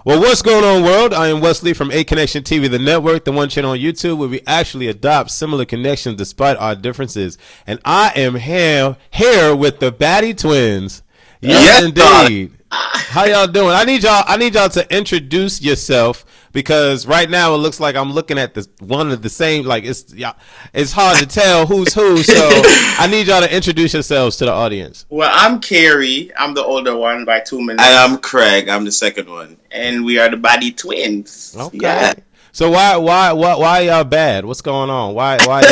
Well, what's going on, world? I am Wesley from A Connection TV, the network, the one channel on YouTube where we actually adopt similar connections despite our differences. And I am here with the Batty Twins. Yes, indeed. How y'all doing? I need y'all to introduce yourself because right now it looks like I'm looking at one of the same. Like it's hard to tell who's who. So I need y'all to introduce yourselves to the audience. Well, I'm Carey. I'm the older one by 2 minutes. And I'm Craig. I'm the second one. And we are the Batty Twins. Okay. Yeah. So why y'all bad? What's going on? Why y'all?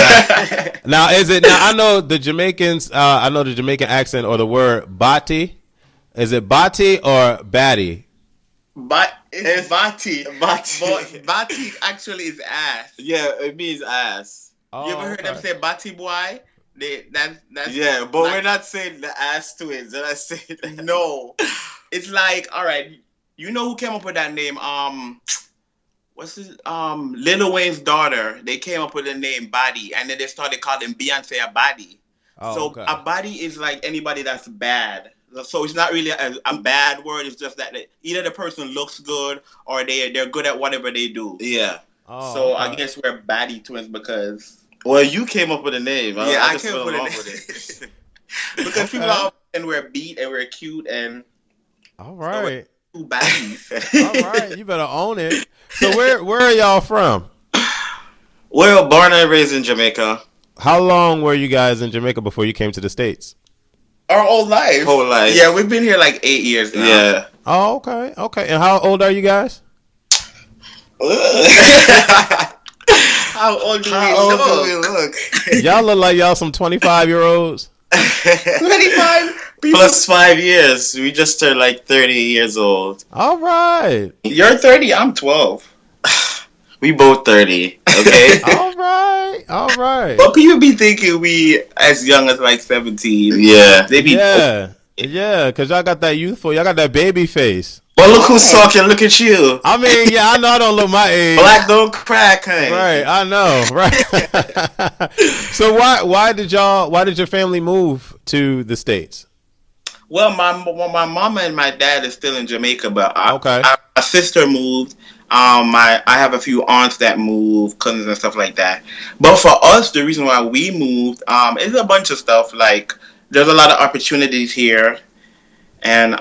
Now I know the Jamaicans. I know the Jamaican accent or the word bati. Is it bati or batty? It's bati. Bati. Bati actually is ass. Yeah, it means ass. You ever heard them say bati boy? That's yeah, but we're not saying the ass twins. Did I say that? No. It's like, all right, you know who came up with that name? What's his Lil Wayne's daughter? They came up with the name Body, and then they started calling Beyonce a body. A body is like anybody that's bad. So it's not really a bad word. It's just that either the person looks good or they're good at whatever they do. Yeah. I guess we're Batty Twins because. Well, you came up with a name. I came up with a name. Because people are and we're beat and we're cute and. All right. So two baddies. All right, you better own it. So where are y'all from? Well, born and raised in Jamaica. How long were you guys in Jamaica before you came to the States? Our whole life. Whole life. Yeah, we've been here like 8 years now. Yeah. Oh, okay. Okay. And how old are you guys? How old do we look? Y'all look like y'all some 25-year-olds. 25? Plus 5 years. We just turned like 30 years old. All right. You're 30, I'm 12. We both 30, okay? All right. But people be thinking we as young as like 17. Yeah. They be Yeah, because y'all got that youthful, y'all got that baby face. Well, look who's talking. Look at you. I mean, yeah, I know I don't look my age. Black don't crack, honey. Right, I know, right. So why did your family move to the States? Well, my mama and my dad is still in Jamaica, but my sister moved. I have a few aunts that moved, cousins and stuff like that. But for us, the reason why we moved is a bunch of stuff. Like there's a lot of opportunities here, and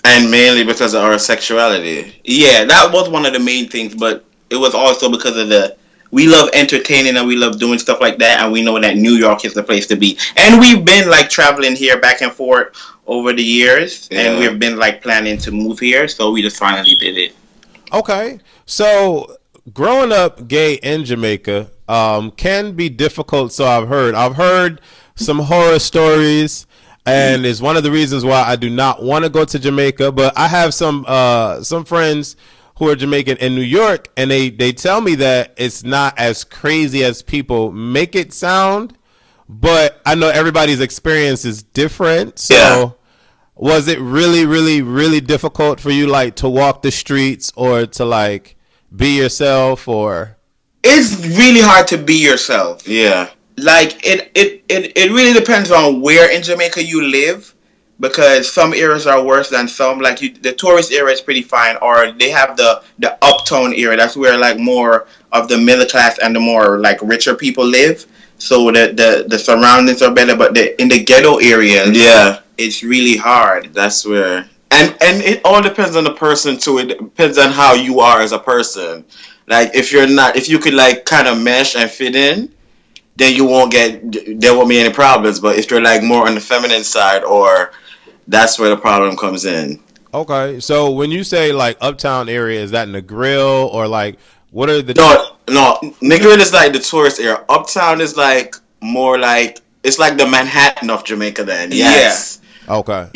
mainly because of our sexuality. Yeah, that was one of the main things. But it was also because of we love entertaining and we love doing stuff like that, and we know that New York is the place to be. And we've been like traveling here back and forth over the years, and we've been like planning to move here, so we just finally did it. Okay, so growing up gay in Jamaica can be difficult. So I've heard some horror stories, and it's one of the reasons why I do not want to go to Jamaica. But I have some friends who are Jamaican in New York, and they tell me that it's not as crazy as people make it sound. But I know everybody's experience is different. So was it really, really, really difficult for you, like, to walk the streets or to, like, be yourself? Or it's really hard to be yourself. Yeah. Like, it really depends on where in Jamaica you live, because some areas are worse than some. Like, the tourist area is pretty fine, or they have the uptown area. That's where, like, more of the middle class and the more, like, richer people live. So the surroundings are better, but in the ghetto areas, it's really hard. That's where, and it all depends on the person too. It depends on how you are as a person. Like if you could like kind of mesh and fit in, then there won't be any problems. But if you're like more on the feminine side, that's where the problem comes in. Okay, so when you say like uptown area, is that in the grill or like what are the? No, Negrin is like the tourist area. Uptown is like more like it's like the Manhattan of Jamaica. Then yes. Yeah. Okay.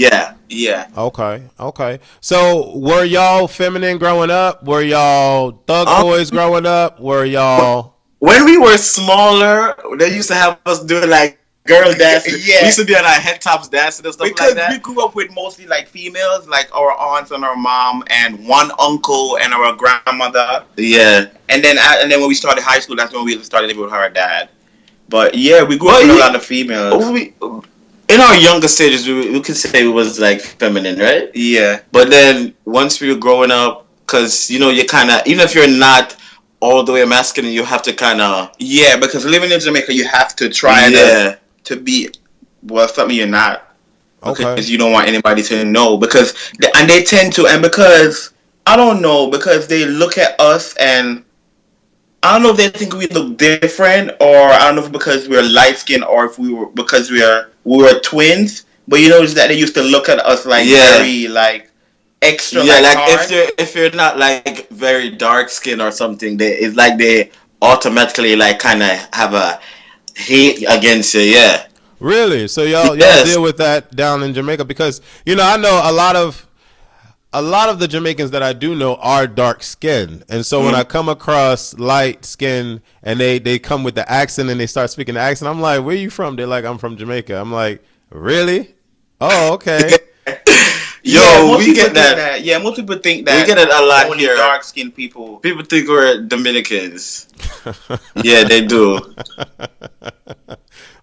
Yeah. Okay. So were y'all feminine growing up? Were y'all thug boys growing up? Were y'all? When we were smaller, they used to have us doing like girl dances. Yeah. We used to be on our head tops dancing and stuff like that. We grew up with mostly like females, like our aunts and our mom, and one uncle and our grandmother. Yeah. And then when we started high school, that's when we started living with her dad. But yeah, we grew up with a lot of females. in our younger stages, we could say it was like feminine, right? Yeah. But then once we were growing up, because you know, you kind of, even if you're not all the way masculine, you have to kind of, Yeah, because living in Jamaica, you have to try yeah, to be, well, something you're not, Okay. because you don't want anybody to know, because and they tend to, and because I don't know, because they look at us and I don't know if they think we look different, or I don't know if because we're light skinned, or if we were because we were twins. But you notice that they used to look at us like yeah, very like extra yeah. like Like hard. if you're not like very dark skin or something, they it's like they automatically like kind of have a hate against you. Yeah. Really? So y'all Yes. deal with that down in Jamaica because I know a lot of the Jamaicans that I do know are dark skinned. And so when I come across light skin and they come with the accent and they start speaking the accent, I'm like, where you from? They're like, I'm from Jamaica. I'm like, really? Oh, okay. Yeah, Yo, most we people get think that. that. Yeah, most people think We that get it a lot only here. dark skinned people. People think we're Dominicans. Yeah, they do.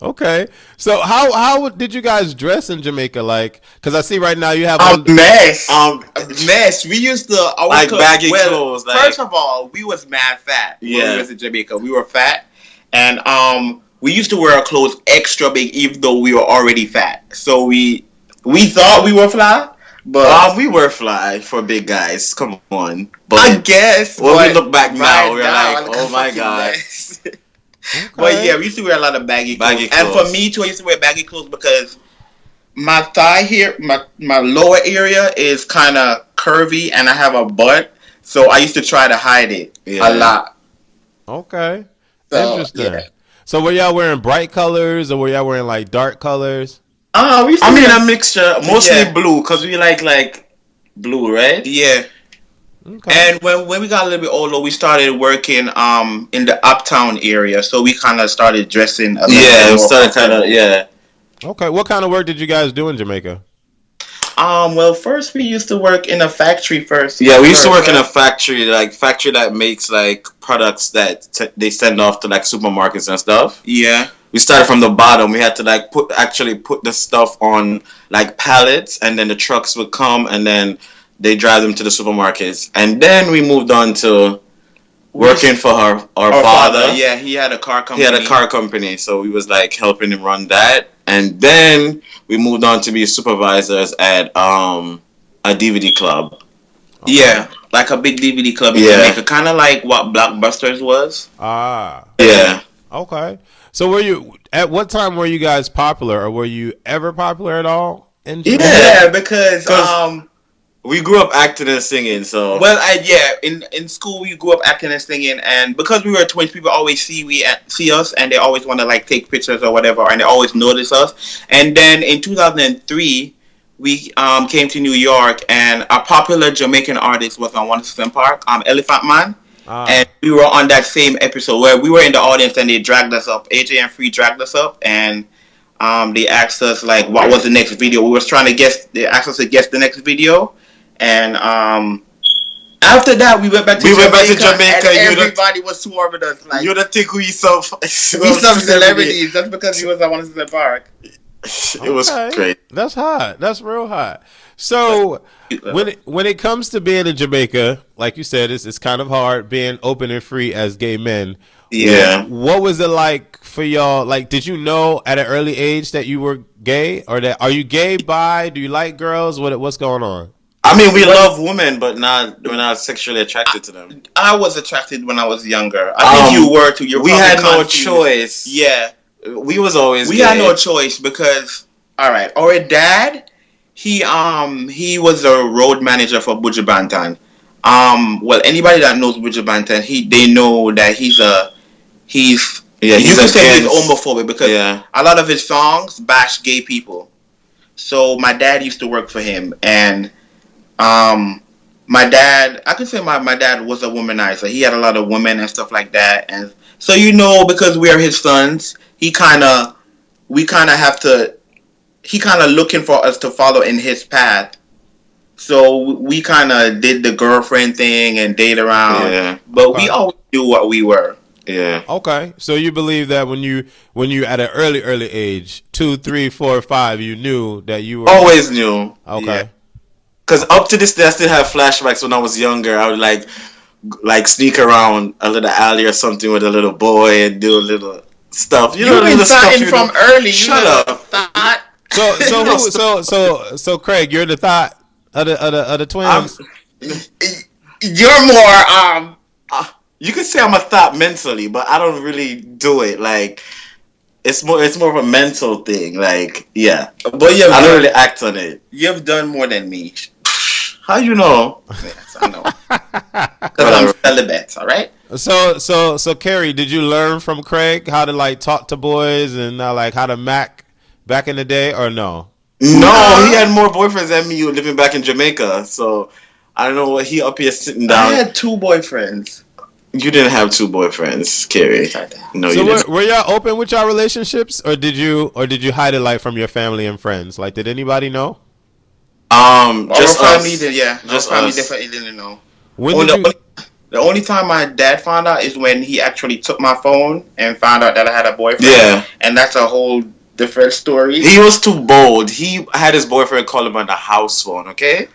Okay. So how did you guys dress in Jamaica? Like, because I see right now you have on. Mess. Um, Mess. We used to like baggy clothes. Like, first of all, we was mad fat when Yeah. we was in Jamaica. We were fat, and we used to wear our clothes extra big, even though we were already fat. So we thought we were fly, but we were fly for big guys. Come on, but I guess when we but look back now, we're now, like, oh my fucking god. mess. But Okay. yeah, we used to wear a lot of baggy clothes. Baggy And clothes. for me too, I used to wear baggy clothes because my thigh here, my lower area is kind of curvy, and I have a butt, so I used to try to hide it Yeah. a lot. Okay. So Interesting. yeah, So were y'all wearing bright colors or were y'all wearing like dark colors? we used to I mean, wear, a mixture, mostly yeah, blue, cause we like blue, right? yeah. Okay. And when we got a little bit older, we started working in the uptown area, so we kind of started dressing a little Yeah, bit it more started kind of comfortable. yeah. Okay. What kind of work did you guys do in Jamaica? Well, first we used to work in a factory first. Yeah, we used to work in a First. factory, like factory that makes like products that they send off to like supermarkets and stuff. Yeah. We started from the bottom. We had to like put the stuff on like pallets, and then the trucks would come, and then they drive them to the supermarkets. And then we moved on to working for our father. Yeah, he had a car He company. had a car company, so we was like helping him run that. And then we moved on to be supervisors at a DVD club. Okay. Yeah, like a big DVD club in Yeah. Jamaica, kind of like what Blockbusters was. Ah. Yeah. Okay. So were you at what time were you guys popular or were you ever popular at all in Jamaica? Yeah, because 'Cause we grew up acting and singing, so well, in school we grew up acting and singing, and because we were twins, people always see us, and they always want to like take pictures or whatever, and they always notice us. And then in 2003, we came to New York, and a popular Jamaican artist was on One Park, Elephant Man. And Ah. we were on that same episode where we were in the audience and they dragged us up. AJ and Free dragged us up and they asked us like what was the next video. We was trying to guess. They asked us to guess the next video, and after that we went back to Jamaica, and everybody was swarming us like you don't think we some we some celebrities just because we was on One Park. It was Okay. great. That's hot. That's real hot. So when it comes to being in Jamaica, like you said, it's kind of hard being open and free as gay men. Yeah. What was it like for y'all? Like, did you know at an early age that you were gay, or that are you gay? Bi? Do you like girls? What's going on? I mean, we love women, but we're not sexually attracted to them. I was attracted when I was younger. I think you were too. We had no choice. Yeah. We was always We gay. had no choice because all right, our dad, he was a road manager for Buju Banton. Well, anybody that knows Buju Banton, they know that he's Yeah, you he's can say he's against- homophobic because Yeah. a lot of his songs bash gay people. So my dad used to work for him, and my dad, I could say my dad was a womanizer. He had a lot of women and stuff like that, and so because we are his sons, we kind of have to. He kind of looking for us to follow in his path. So we kind of did the girlfriend thing and date around, Yeah. but Okay. we always knew what we were. Yeah. Okay, so you believe that when you at an early age, 2, 3, 4, 5, you knew that you were Always knew. okay. Yeah. Because up to this day, I still have flashbacks when I was younger. I would like sneak around a little alley or something with a little boy and do a little stuff. You know, You've been little stuff starting from early. Shut up. Thought. So Craig, you're the thought of the twins. You're more you could say I'm a thought mentally, but I don't really do it. Like it's more of a mental thing. Like yeah, but I don't really act on it. You've done more than me. How you know? Yes, I know. Because I'm celibate. All right. So Carey, did you learn from Craig how to like talk to boys and like how to mac back in the day, or no? No, he had more boyfriends than me living back in Jamaica. So I don't know what he up here sitting down. I had 2 boyfriends. You didn't have 2 boyfriends, Carey. No, so you didn't. Were y'all open with y'all relationships, or did you hide it like from your family and friends? Like, did anybody know? Just our us. family, yeah. Just our family us. definitely didn't know. The only time my dad found out is when he actually took my phone and found out that I had a boyfriend. Yeah. And that's a whole different story. He was too bold. He had his boyfriend call him on the house phone, okay?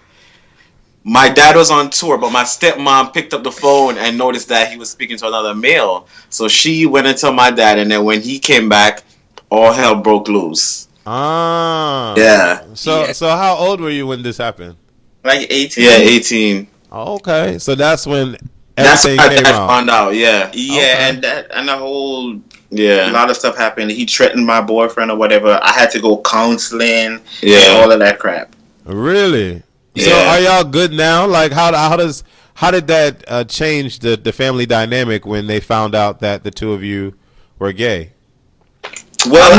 My dad was on tour, but my stepmom picked up the phone and noticed that he was speaking to another male. So she went and told my dad, and then when he came back, all hell broke loose. Ah. Yeah. So how old were you when this happened? Like 18. Yeah, 18. Oh, okay. So that's when That's when everything my came dad out. found out, yeah. Yeah, Okay. and the whole Yeah. a lot of stuff happened. He threatened my boyfriend or whatever. I had to go counseling Yeah. and all of that crap. Really? So Yeah. are y'all good now? Like how did that change the family dynamic when they found out that the two of you were gay? Well,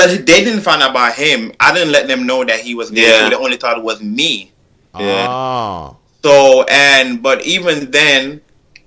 they didn't find out about him. I didn't let them know that he was gay. Yeah. So they only thought it was me. Yeah. Oh. So but even then,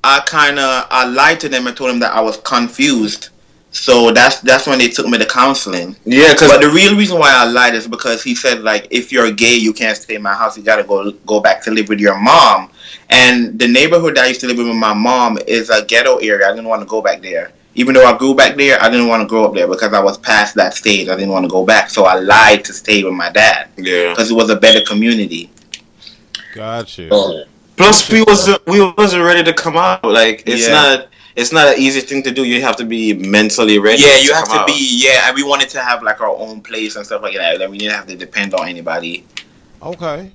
I lied to them and told them that I was confused. So that's when they took me to counseling. Yeah, But the real reason why I lied is because he said, like, if you're gay, you can't stay in my house. You gotta go back to live with your mom. And the neighborhood that I used to live with my mom is a ghetto area. I didn't want to go back there. Even though I grew back there, I didn't want to grow up there because I was past that stage. I didn't want to go back. So I lied to stay with my dad. Yeah. Because it was a better community. Got you. Plus, we wasn't ready to come out. Like it's not an easy thing to do. You have to be mentally ready. Yeah, you have come to out. be. Yeah, and we wanted to have like our own place and stuff like that. Like we didn't have to depend on anybody. Okay.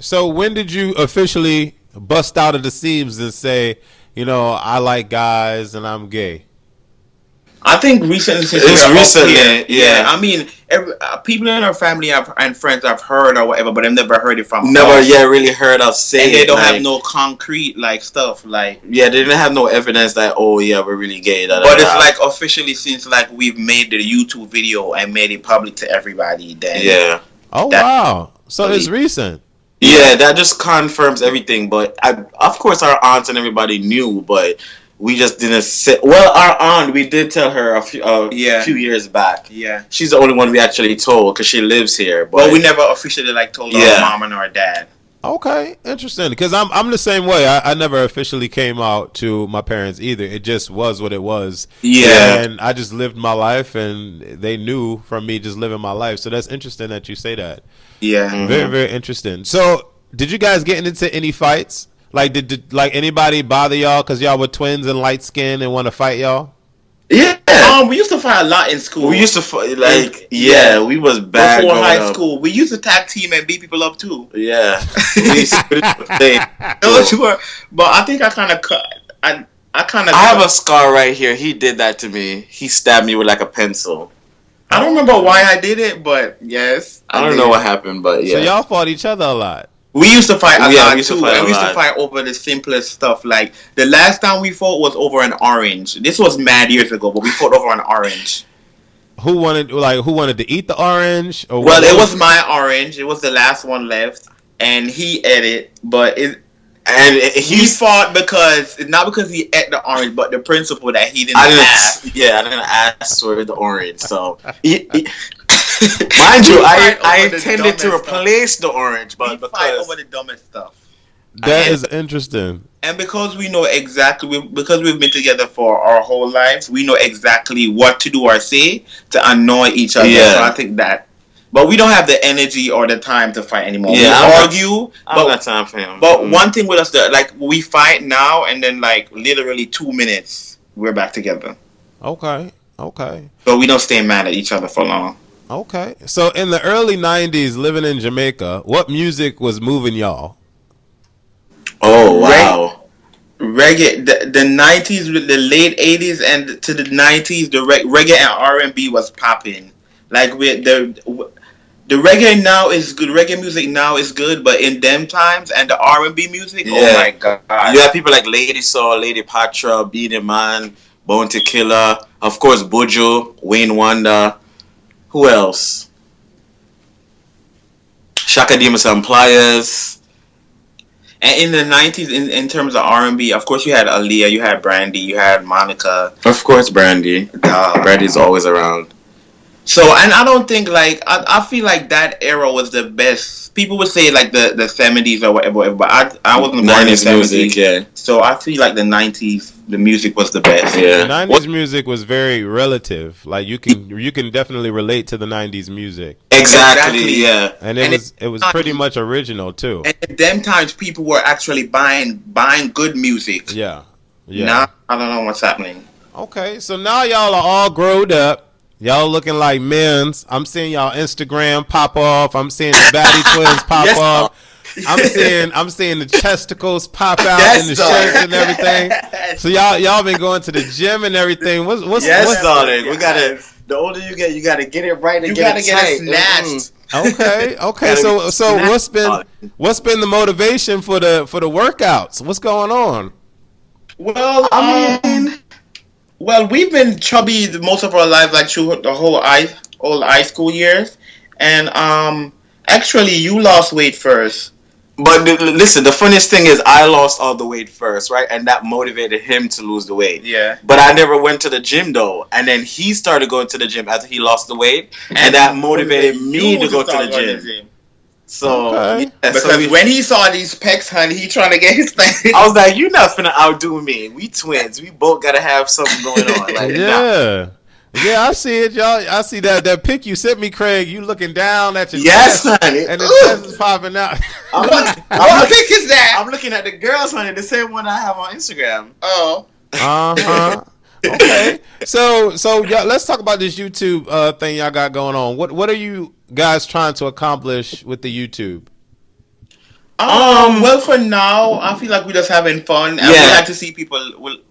So when did you officially bust out of the seams and say, I like guys and I'm gay? I think recently, since It's we're up recently, here, yeah. I mean, people in our family and friends have heard or whatever, but I've never heard it from Never us. really heard of saying. And they don't like, have no concrete like stuff like. Yeah, they didn't have no evidence that we're really gay. But it's like officially since like we've made the YouTube video and made it public to everybody. Then yeah. Oh wow! So it's recent. Yeah, that just confirms everything. But of course, our aunts and everybody knew, but we just didn't say. Well, our aunt, we did tell her a few years back. Yeah, she's the only one we actually told because she lives here. But we never officially like told our mom and our dad. Okay, interesting. Because I'm the same way. I never officially came out to my parents either. It just was what it was. Yeah, and I just lived my life, and they knew from me just living my life. So that's interesting that you say that. Yeah, very very interesting. So did you guys get into any fights? Like did like anybody bother y'all because y'all were twins and light skinned and want to fight y'all? Yeah. We used to fight a lot in school. We used to fight we was bad before high up. school. We used to tag team and beat people up too. Yeah. But I think I kind of cut. I have a scar right here. He did that to me. He stabbed me with like a pencil. I don't remember why I did it, but yes. I don't know what happened, but yeah. So y'all fought each other a lot. We used to fight a lot we used too. to We used to fight over the simplest stuff. Like the last time we fought was over an orange. This was mad years ago, but we fought over an orange. Who wanted to eat the orange? Or well, it was my orange. It was the last one left, and he ate it. But he fought not because he ate the orange, but the principle that he didn't have. Yeah, I didn't ask for the orange. So, mind you, I intended to replace the orange, but we fight over the dumbest stuff. That is interesting. And because we know exactly, because we've been together for our whole lives, we know exactly what to do or say to annoy each other. Yeah. So I think that. But we don't have the energy or the time to fight anymore. Yeah, we argue. I don't got time for him. But one thing with us, that like we fight now, and then like literally 2 minutes, we're back together. Okay. Okay. But we don't stay mad at each other for long. Okay. So in the early 90s, living in Jamaica, what music was moving y'all? Oh, wow. Reggae, the 90s, the late 80s and to the 90s, the reggae and R&B was popping. Like with the reggae now is good. Reggae music now is good, but in them times and the R&B music, oh my god! You have people like Lady Soul, Lady Patra, Beat Man, Bone to Killer, of course, Buju, Wayne Wonder. Who else? Shaka Demus and Pliers. And in the 90s, in terms of R&B, of course, you had Aaliyah, you had Brandy, you had Monica. Of course, Brandy. Brandy's always around. So, and I don't think, like, I feel like that era was the best. People would say, like, the 70s or whatever, but I wasn't born in the 70s. Music, yeah. So I feel like the 90s, the music was the best. Yeah. The 90s music was very relative. Like, you can definitely relate to the 90s music. Exactly, yeah. And it was pretty much original, too. And at them times, people were actually buying good music. Yeah. Yeah. Now, I don't know what's happening. Okay, so now y'all are all growed up. Y'all looking like men's. I'm seeing y'all Instagram pop off. I'm seeing the Batty Twins pop off. I'm seeing the chesticles pop out in the shirts and everything. So y'all been going to the gym and everything. What's darling? We gotta. The older you gotta get it right and get it snatched. Okay. So what's been the motivation for the workouts? What's going on? Well, we've been chubby most of our lives, like through the whole high school years, and actually, you lost weight first. But listen, the funniest thing is I lost all the weight first, right? And that motivated him to lose the weight. Yeah. But I never went to the gym, though. And then he started going to the gym after he lost the weight. And that motivated me to go to the gym. So, because when he saw these pecs, honey, he trying to get his thing. I was like, you're not finna outdo me. We twins. We both gotta have something going on. Like, yeah. Yeah, I see it, y'all. I see that pic you sent me, Craig. You looking down at your chest, honey, and the chest is popping out. What pic is that? I'm looking at the girls, honey. The same one I have on Instagram. Oh. Okay. So yeah, let's talk about this YouTube thing y'all got going on. What are you guys trying to accomplish with the YouTube? Well, for now, I feel like we're just having fun, and we like to see people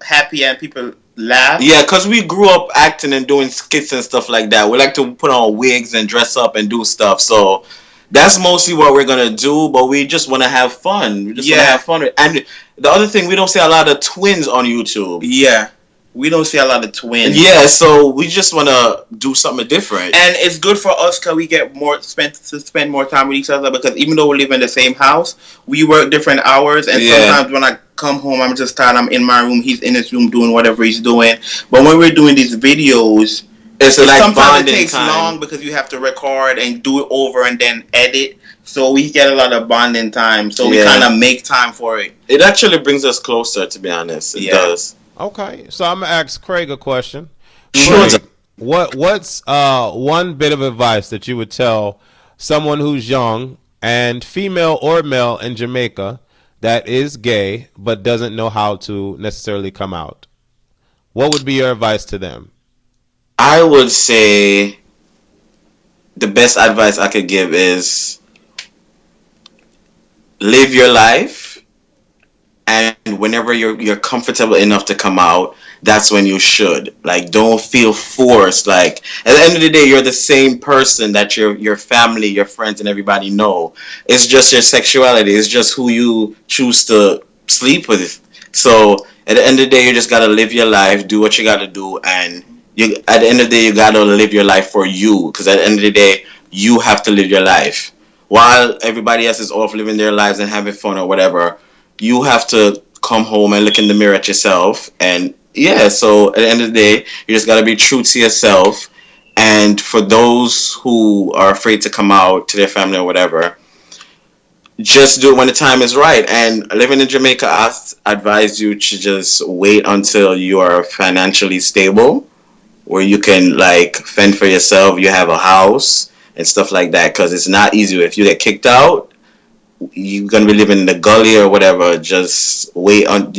happy and people laugh. Yeah, because we grew up acting and doing skits and stuff like that. We like to put on wigs and dress up and do stuff. So that's mostly what we're gonna do. But we just want to have fun. We just want to have fun. And the other thing, we don't see a lot of twins on YouTube. Yeah. We don't see a lot of twins. Yeah, so we just want to do something different. And it's good for us because we get spend more time with each other, because even though we live in the same house, we work different hours. And sometimes when I come home, I'm just tired. I'm in my room. He's in his room doing whatever he's doing. But when we're doing these videos, it's like sometimes it takes long because you have to record and do it over and then edit. So we get a lot of bonding time. So we kind of make time for it. It actually brings us closer, to be honest. It does. Okay, so I'm gonna ask Craig a question. Sure. Craig, what's one bit of advice that you would tell someone who's young and female or male in Jamaica that is gay but doesn't know how to necessarily come out? What would be your advice to them? I would say the best advice I could give is live your life. And whenever you're comfortable enough to come out, that's when you should. Like, don't feel forced. Like, at the end of the day, you're the same person that your family, your friends, and everybody know. It's just your sexuality. It's just who you choose to sleep with. So, at the end of the day, you just gotta live your life, do what you gotta do, and at the end of the day, you gotta live your life for you. Because at the end of the day, you have to live your life. While everybody else is off living their lives and having fun or whatever, you have to come home and look in the mirror at yourself. And so at the end of the day, you just got to be true to yourself. And for those who are afraid to come out to their family or whatever, just do it when the time is right. And living in Jamaica, advise you to just wait until you are financially stable, where you can like fend for yourself. You have a house and stuff like that, because it's not easy. If you get kicked out, you're gonna be living in the gully or whatever. Just wait on.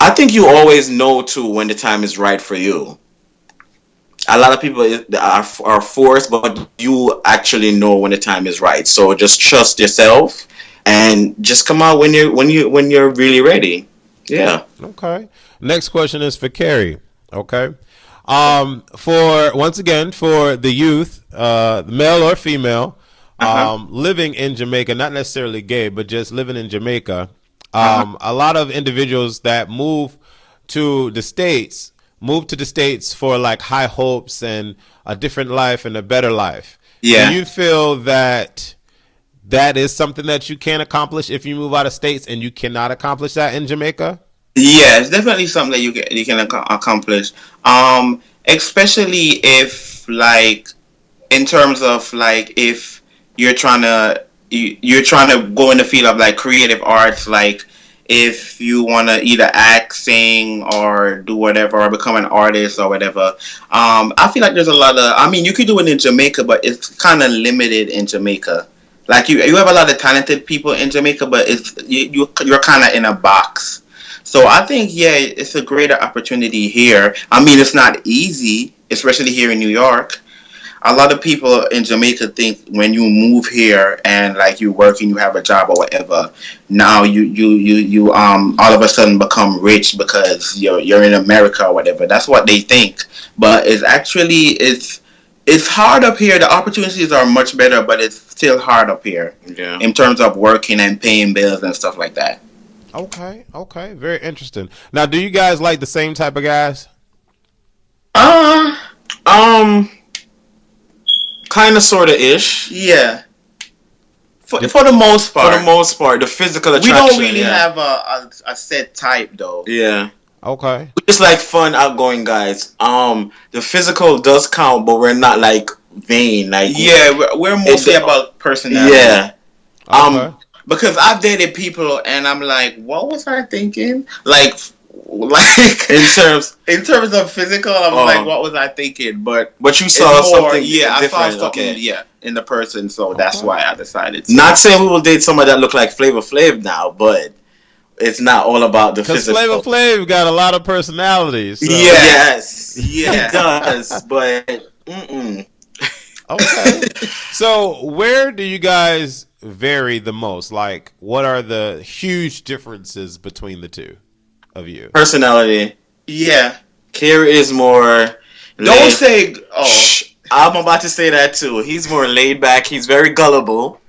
I think you always know too when the time is right for you. A lot of people are forced, but you actually know when the time is right. So just trust yourself and just come out when you're really ready. Yeah. Okay. Next question is for Carey. Okay. For once again for the youth, male or female, living in Jamaica, not necessarily gay, but just living in Jamaica. A lot of individuals that move to the States for like high hopes and a different life and a better life. Yeah. Do you feel that is something that you can accomplish if you move out of states and you cannot accomplish that in Jamaica? Yeah, it's definitely something that you can accomplish. Especially if like in terms of like if you're trying to go in the field of like creative arts, like if you want to either act, sing, or do whatever, or become an artist or whatever. I feel like there's a lot of. I mean, you could do it in Jamaica, but it's kind of limited in Jamaica. Like you have a lot of talented people in Jamaica, but you're kind of in a box. So I think it's a greater opportunity here. I mean, it's not easy, especially here in New York. A lot of people in Jamaica think when you move here and like you work and you have a job or whatever, now you all of a sudden become rich because you're in America or whatever. That's what they think, but it's hard up here. The opportunities are much better, but it's still hard up here in terms of working and paying bills and stuff like that. Okay, very interesting. Now, do you guys like the same type of guys? Kind of, sort of ish. Yeah. For the most part. For the most part, the physical attraction. We don't really have a set type though. Yeah. Okay. We're just like fun, outgoing guys. The physical does count, but we're not like vain. Like we're mostly about personality. Yeah. Okay. Because I've dated people and I'm like, what was I thinking? Like in terms of physical, I'm like, what was I thinking? But you saw something. I saw something. In the person, so that's why I decided to. Not saying we will date somebody that look like Flavor Flav now, but it's not all about the physical. Because Flavor Flav got a lot of personalities. So. Yes, he does, but Okay. So where do you guys vary the most? Like, what are the huge differences between the two of you? Personality. Yeah. Carey is more. Don't say. I'm about to say that too. He's more laid back. He's very gullible.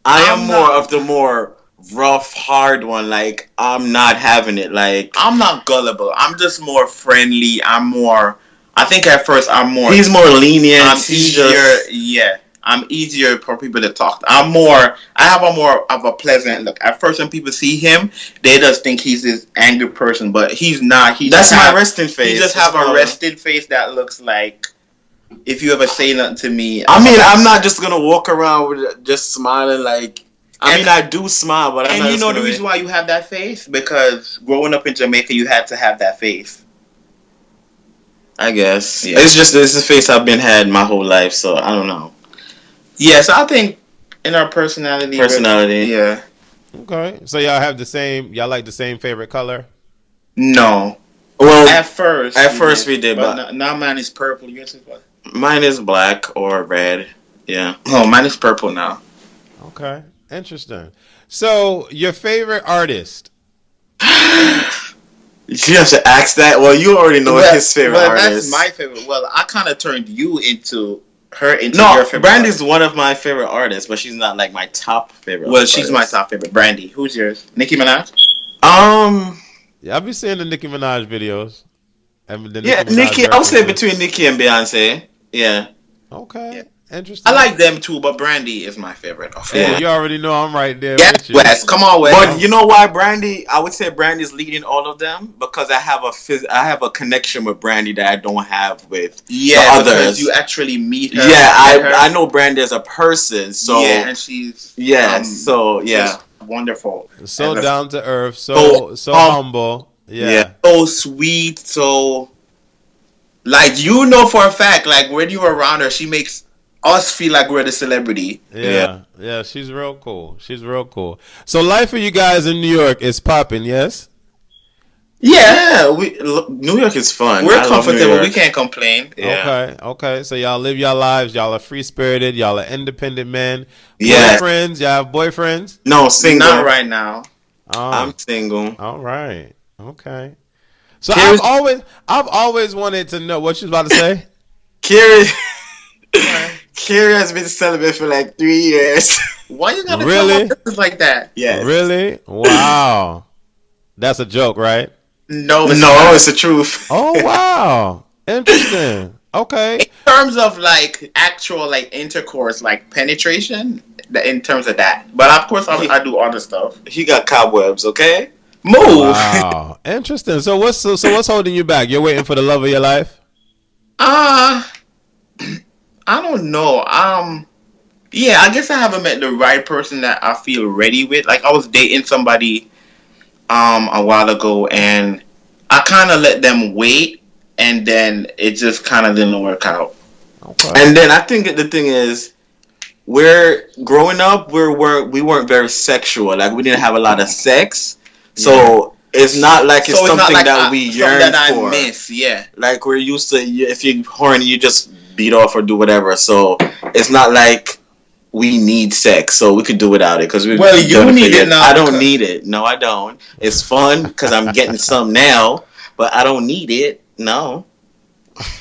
I am more of the more rough, hard one. Like, I'm not having it. Like, I'm not gullible. I'm just more friendly. I think at first I'm more. He's more lenient. I'm easier. I'm easier for people to talk to. I have a more of a pleasant look. At first when people see him, they just think he's this angry person, but he's not. That's my resting face. He just have a rested face that looks like if you ever say nothing to me. I'm not just gonna walk around with just smiling like. I do smile, but I'm not. And you know the reason why you have that face? Because growing up in Jamaica, you had to have that face. I guess it's the face I've been had my whole life, so I don't know. Yes, I think in our personality. Yeah. Okay, so y'all have the same. Y'all like the same favorite color? No. Well, at first we did, but now mine is purple. Yours is what? Mine is black or red. Yeah. Oh, mine is purple now. Okay, interesting. So, your favorite artist? You have to ask that. Well, you already know his favorite artist. That's my favorite. Well, I kind of turned you into your favorite. Brandy's artist. One of my favorite artists, but she's not like my top favorite. Well, she's my top favorite. Brandy. Who's yours? Nicki Minaj? Yeah, I've been seeing the Nicki Minaj videos. Nicki. I would say between Nicki and Beyonce. Yeah. Okay. Yeah. Interesting. I like them too, but Brandy is my favorite. Yeah, you already know I'm right there. Yes, with you. Wes. Come on, Wes. But you know why Brandy? I would say Brandy's leading all of them because I have a connection with Brandy that I don't have with the others. Because you actually meet her. Yeah, I know Brandy as a person. So and she's wonderful. So And down to earth, so so humble. Yeah. so sweet, so like for a fact, like when you're around her, she makes us feel like we're the celebrity. Yeah, she's real cool. She's real cool. So life for you guys in New York is popping, yes? Yeah, New York is fun. We're comfortable. We can't complain. Yeah. Okay. So y'all live your lives. Y'all are free spirited. Y'all are independent men. Yeah. Boyfriends. Y'all have boyfriends? No, single. Not right now. I'm single. All right. Okay. So I've always wanted to know what you was about to say. Carey has been celibate for like 3 years. Why you gotta really tell us like that? Yeah. Really? Wow. That's a joke, right? No, it's the truth. Oh wow. Interesting. Okay. In terms of like actual like intercourse, like penetration, in terms of that. But of course, I do other stuff. He got cobwebs. Okay. Move. Wow. Interesting. So what's holding you back? You're waiting for the love of your life? I don't know. Yeah, I guess I haven't met the right person that I feel ready with. Like I was dating somebody a while ago, and I kind of let them wait, and then it just kind of didn't work out. Okay. And then I think the thing is, we're growing up. We weren't very sexual. Like we didn't have a lot of sex, so it's not like it's something that we yearn that for. I miss. Yeah, like we're used to. If you're horny, you just beat off or do whatever. So it's not like we need sex, so we could do without it. Because you need it now. I don't need it. No, I don't. It's fun because I'm getting some now, but I don't need it. No.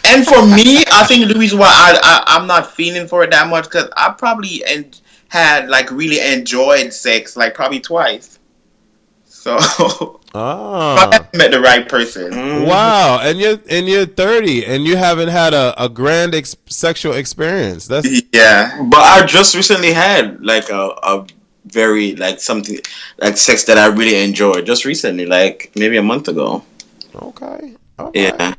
And for me, I think the reason why I'm not feeling for it that much because I probably had like really enjoyed sex like probably twice. So I haven't met the right person. Mm-hmm. Wow, and you're 30 and you haven't had a grand sexual experience. That's But I just recently had like a very like something like sex that I really enjoyed just recently, like maybe a month ago. Okay. Yeah.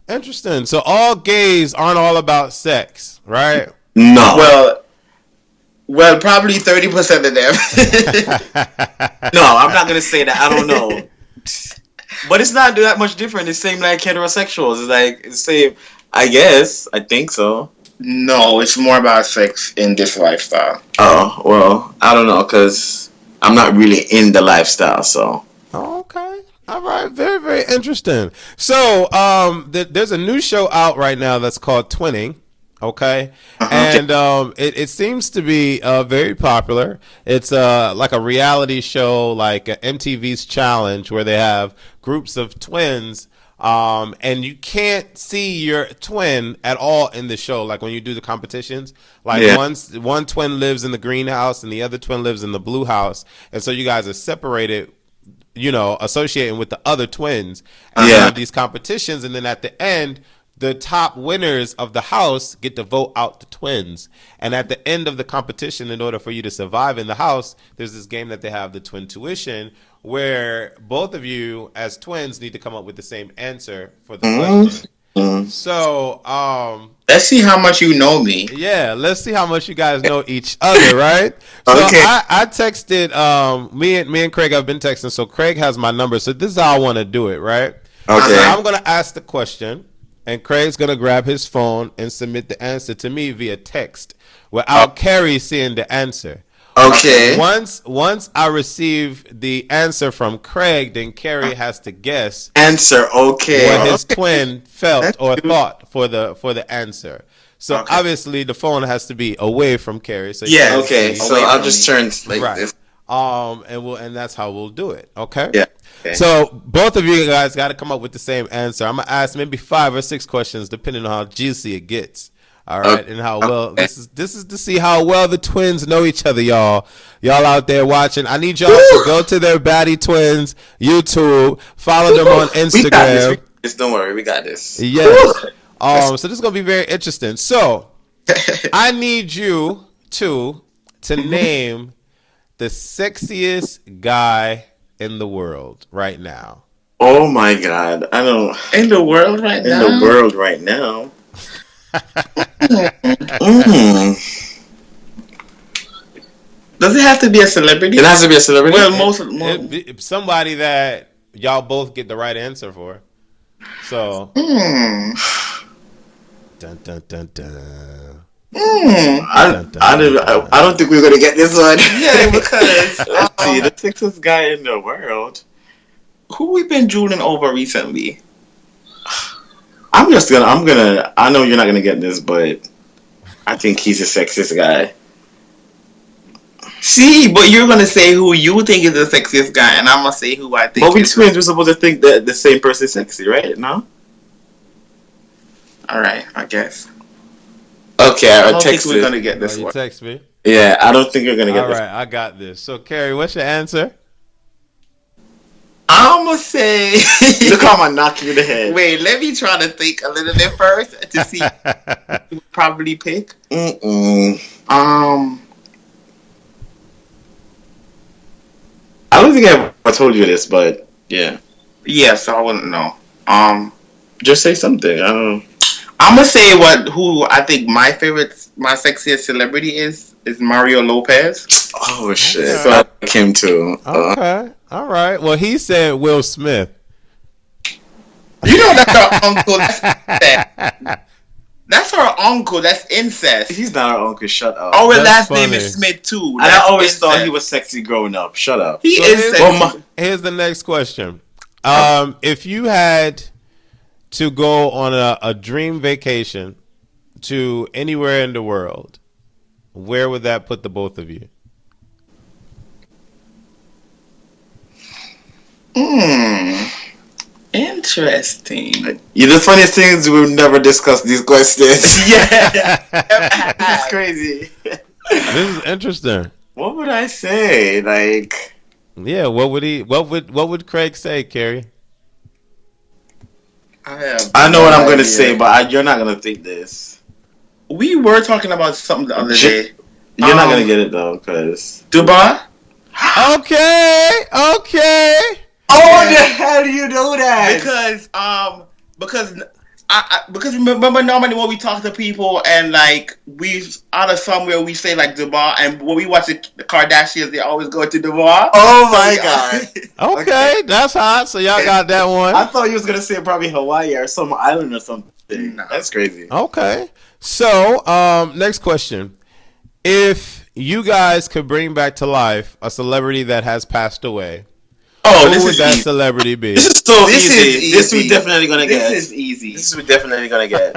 Interesting. So all gays aren't all about sex, right? No. Well, probably 30% of them. No, I'm not gonna say that. I don't know, but it's not that much different. It's same like heterosexuals. It's like it's same. I guess. I think so. No, it's more about sex in this lifestyle. Oh well, I don't know because I'm not really in the lifestyle. So. Okay. All right. Very, very interesting. So, there's a new show out right now that's called Twinning. Okay. And it seems to be very popular. It's like a reality show, like MTV's Challenge, where they have groups of twins, and you can't see your twin at all in the show. Like when you do the competitions, like one twin lives in the greenhouse and the other twin lives in the blue house, and so you guys are separated, associating with the other twins, and you have these competitions, and then at the end, the top winners of the house get to vote out the twins. And at the end of the competition, in order for you to survive in the house, there's this game that they have, the Twin Tuition, where both of you as twins need to come up with the same answer for the question. So, let's see how much you know me. Yeah, let's see how much you guys know each other, right? So Okay. I texted, me and Craig have been texting, so Craig has my number. So this is how I want to do it, right? Okay. So I'm going to ask the question. And Craig's going to grab his phone and submit the answer to me via text without Carey seeing the answer. Okay. Once I receive the answer from Craig, then Carey has to guess answer. Okay. what his twin felt or thought for the answer. So obviously the phone has to be away from Carey. So okay. So I'll just turn like this. And that's how we'll do it. Okay. Yeah. Okay. So both of you guys got to come up with the same answer. I'm gonna ask maybe 5 or 6 questions, depending on how juicy it gets. All right, and how well this is to see how well the twins know each other, y'all. Y'all out there watching, I need y'all to go to their Baddie Twins YouTube, follow them on Instagram. We got this. Don't worry, we got this. Yes. So this is gonna be very interesting. So I need you to name the sexiest guy in the world right now. Oh my God! I don't. In the world right now. In the world right now. Does it have to be a celebrity? It has to be a celebrity. Well, somebody that y'all both get the right answer for. So. Dun dun dun dun. I don't think we're gonna get this one. Yeah, because let's see, the sexiest guy in the world. Who we been drooling over recently? I know you're not gonna get this, but I think he's the sexiest guy. See, but you're gonna say who you think is the sexiest guy, and I'm gonna say who I think. But we twins, we're supposed to think that the same person is sexy, right? No. All right, I guess. Okay, I don't think we're gonna get this one. You text me. Yeah, I don't think you're gonna get this. All right, I got this. So, Carey, what's your answer? I'm gonna say. Look how I'm gonna knock you in the head. Wait, let me try to think a little bit first to see who you would probably pick. I don't think I told you this, but yeah. Yeah, so I wouldn't know. Just say something. I don't know. I'm gonna say who I think my sexiest celebrity is Mario Lopez. Oh shit! Okay. So I like him too. Okay, all right. Well, he said Will Smith. You know that's our uncle. That's our uncle. That's incest. He's not our uncle. Shut up. Our last name is Smith too. And I always thought he was sexy growing up. Shut up. He is sexy. Here's the next question. If you had to go on a dream vacation to anywhere in the world, where would that put the both of you? Interesting. The funniest thing is we've never discussed these questions. Yeah. That's crazy. This is interesting. What would I say? Like, yeah, what would Craig say, Carey? I know what I'm gonna say, but you're not gonna think this. We were talking about something the other day. You're not gonna get it though, cause Dubai. Okay. Oh, the hell do you know that? Because remember normally when we talk to people and like we out of somewhere we say like Dubai, and when we watch the Kardashians they always go to Dubai. Oh my god. Okay, that's hot. So y'all got that one. I thought you was gonna say probably Hawaii or some island or something. No. That's crazy. Okay. So next question. If you guys could bring back to life a celebrity that has passed away, who would that celebrity be? This is so easy. This we definitely gonna get. This is easy. This we definitely gonna get.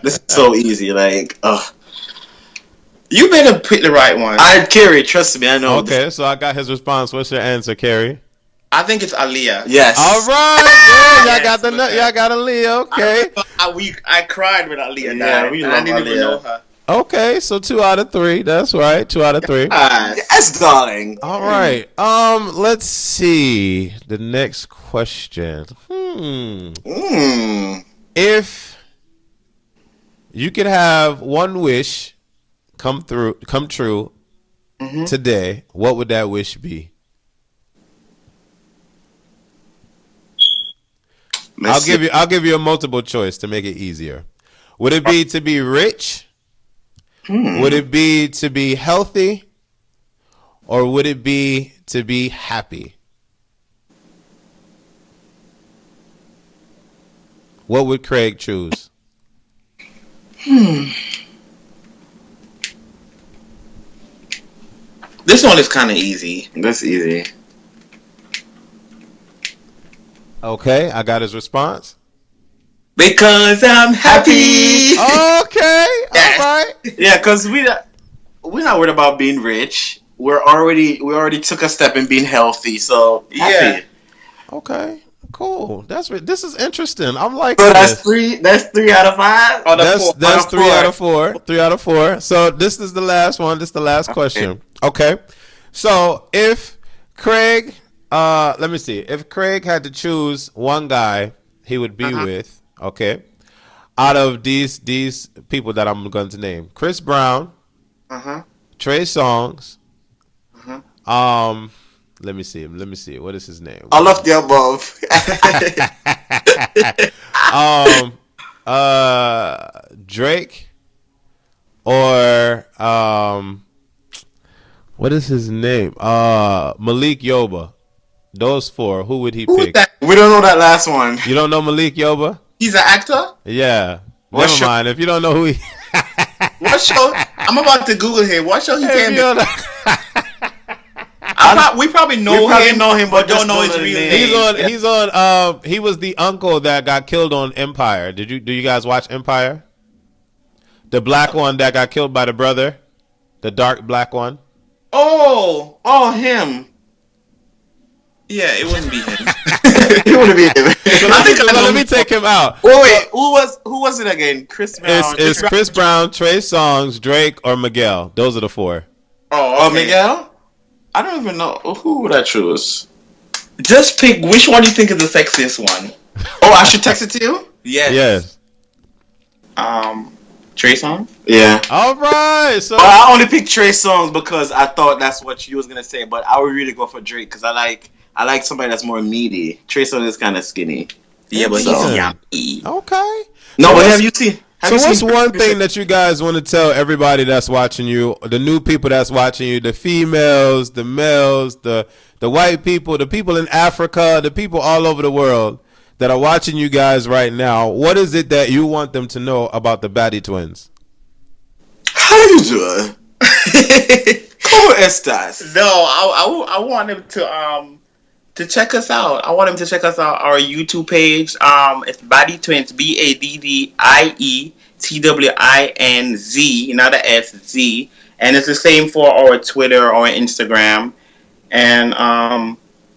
This is so easy. Like, you better pick the right one. Carey, trust me, I know. Okay, so I got his response. What's your answer, Carey? I think it's Aaliyah. Yes. All right. Yeah, y'all got Aaliyah. Okay. I cried when Aaliyah died. Yeah, we love I didn't Aaliyah. even know her. Okay, so 2 out of 3. That's right. 2 out of 3. Yes, darling. All right. Let's see the next question. If you could have one wish come true today, what would that wish be? I'll give you a multiple choice to make it easier. Would it be to be rich? Would it be to be healthy? Or would it be to be happy? What would Craig choose? This one is kind of easy. That's easy. Okay, I got his response. Because I'm happy. Okay, all right. Yeah, because we're not worried about being rich. We already took a step in being healthy. So happy. Yeah. Okay. Cool. This is interesting. I'm like. So that's three. That's 3 out of 5. That's 3 out of 4. 3 out of 4. So this is the last one. This is the last question. Okay. So if Craig, let me see. If Craig had to choose one guy he would be with. Okay, out of these people that I'm going to name, Chris Brown, Trey Songz, let me see. What is his name? All of the above. Drake, or What is his name? Malik Yoba. Those four. Who would he Who is pick? that? We don't know that last one. You don't know Malik Yoba? He's an actor? Yeah. What Never show? mind. If you don't know who he What show? I'm about to Google him. What show he If came you in? don't know- We probably know him, but don't know his real name. He's on he was the uncle that got killed on Empire. Do you guys watch Empire? The black one that got killed by the brother? The dark black one? Oh, him. Yeah, it wouldn't be him. It wouldn't be him. Let me take him out. Oh wait, who was it again? Chris Brown. It's Chris Brown, Trey Songz, Drake, or Miguel. Those are the four. Oh, Miguel? I don't even know. Who would I choose? Just pick which one you think is the sexiest one. Oh, I should text it to you? Yes. Trey Songz? Yeah. All right. So I only picked Trey Songz because I thought that's what you was gonna say, but I would really go for Drake because I like somebody that's more meaty. Trey Songz is kind of skinny. Yeah, but he's yummy. Okay. No, but have you seen? So what's one thing that you guys want to tell everybody that's watching you, the new people that's watching you, the females, the males, the white people, the people in Africa, the people all over the world that are watching you guys right now? What is it that you want them to know about the Batty Twins? How you doing? ¿Cómo estás? No, I want them to check us out. I want them to check us out our YouTube page. It's Batty Twins, BADDIE TWINZ, not a S, Z, and it's the same for our Twitter or Instagram. And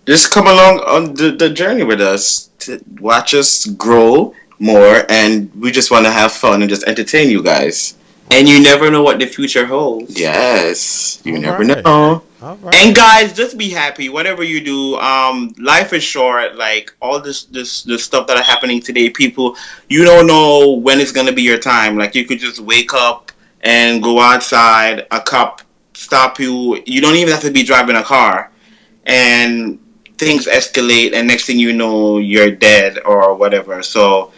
just come along on the journey with us to watch us grow more, and we just want to have fun and just entertain you guys. And you never know what the future holds. Yes, you never right. know. All right. And guys, just be happy. Whatever you do, life is short. Like all this stuff that are happening today, people, you don't know when it's gonna be your time. Like you could just wake up and go outside. A cop stop you. You don't even have to be driving a car, and things escalate. And next thing you know, you're dead or whatever. So,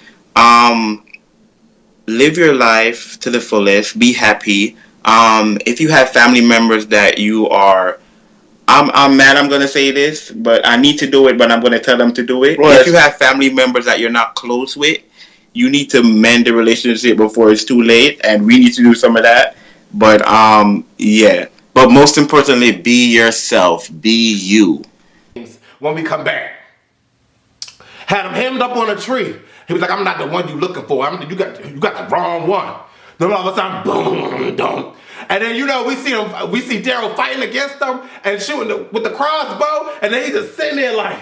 live your life to the fullest. Be happy. If you have family members that you are, I'm mad I'm going to say this, but I need to do it, but I'm going to tell them to do it. What? If you have family members that you're not close with, you need to mend the relationship before it's too late, and we need to do some of that. But, yeah. But most importantly, be yourself. Be you. When we come back, had him hemmed up on a tree. He was like, "I'm not the one you looking for. You got the wrong one." Then all of a sudden, boom, boom. And then we see Daryl fighting against them and shooting with the crossbow, and then he's just sitting there like,